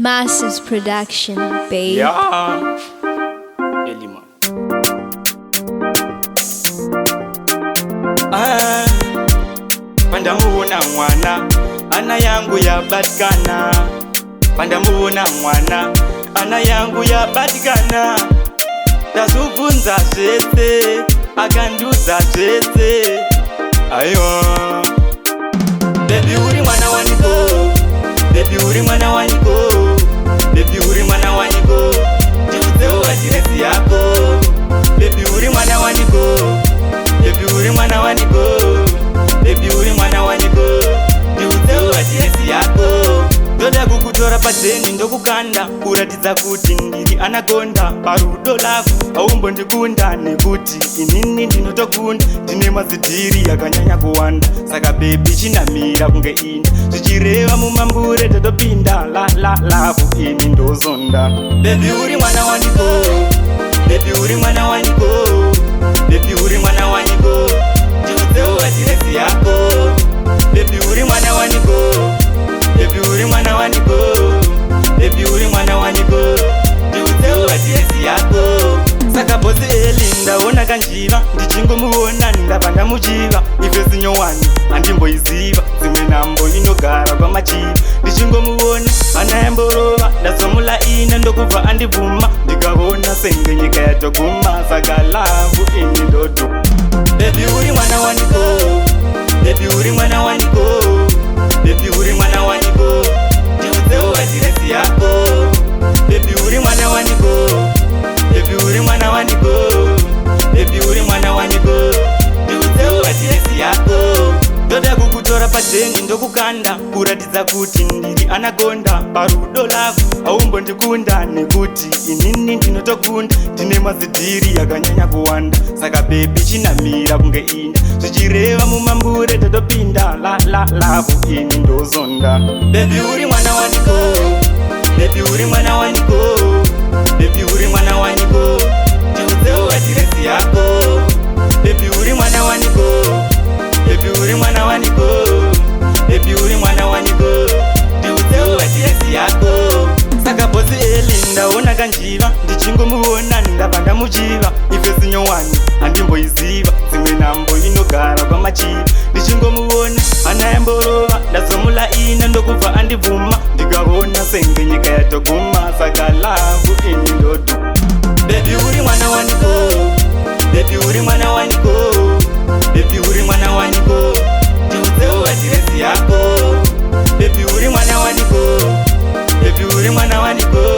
Masters Production, babe. Yeah, Elima. Pandamuona mwana ana yangu ya batikana. Pandamuona mwana ana yangu ya batikana. Tazuvunza zvese akanduza zvese. Aiwa baby uri mwana waniko, baby uri mwana waniko, baby uri mwana waniko, ndiudzewo adiresi yako. Baby uri mwana waniko, baby uri mwana waniko, baby uri mwana waniko, ndiudzewo adiresi yako. Ndoda kukutora padzeni ndokukanda kuratidza kuti ndiri anagonda parudo lako aumbondikunda nekuti inini ndinotokunda ndine mazidhiri yakanyanya kuwanda. Saka bebi chinamira kunge ini zvichireva mumambure tatopinda lavu ini ndozonda. Bebi uri mwana waniko, bebi uri mwana waniko, bebi uri mwana waniko, ndiudzewo adiresi yako. Bebi uri mwana waniko, baby uri mwana waniko, baby uri mwana waniko, ndiudzewo adiresi yako. Saka bosi elinda ona kanjiva ndichingomuona ndabva ndamuchiva. Ife sinyowani handimboiziva, dzimwe nambo inogara kwamachiva. Ndichingomuona ana yamborova ndazomulaina ndokubva andibvuma. Ndikaona senge nyika yatoguma, saka lavu ini ndoto. Baby uri mwana waniko, baby uri mwana waniko, baby uri mwana waniko, ndiudzewo adiresi yako. Baby uri mwana waniko, baby uri mwana waniko, baby uri mwana waniko, ndiudzewo adiresi yako. Ndoda kukutora padzeni ndokukanda kuratidza kuti ndiri anagonda parudo lako aumbondikunda nekuti inini ndinotokunda ndine mazidhiri yakanyanya kuwanda. Saka bebi chinamira kunge ini zvichireva mumambure tatopinda lavu ini ndozonda. Bebi uri mwana waniko, bebi uri mwana waniko, bebi uri mwana waniko, ndiudzewo adiresi yako. Bebi uri mwana waniko, baby uri mwana waniko, baby uri mwana waniko, ndiudzewo adiresi yako. Saka bosi elinda ona kanjiva ndichingomuona ndabva ndamuchiva. Ife sinyowani handimboiziva, dzimwe nambo inogara kwamachiva. Ndichingomuona ana yamborova ndazomulaina ndokubva andibvuma. Ndikaona senge nyika yatoguma, saka lavu ini ndoto. Baby uri mwana waniko, baby uri mwana waniko, baby uri mwana waniko, ndiudzewo adiresi yako. Baby uri mwana waniko, baby uri mwana waniko,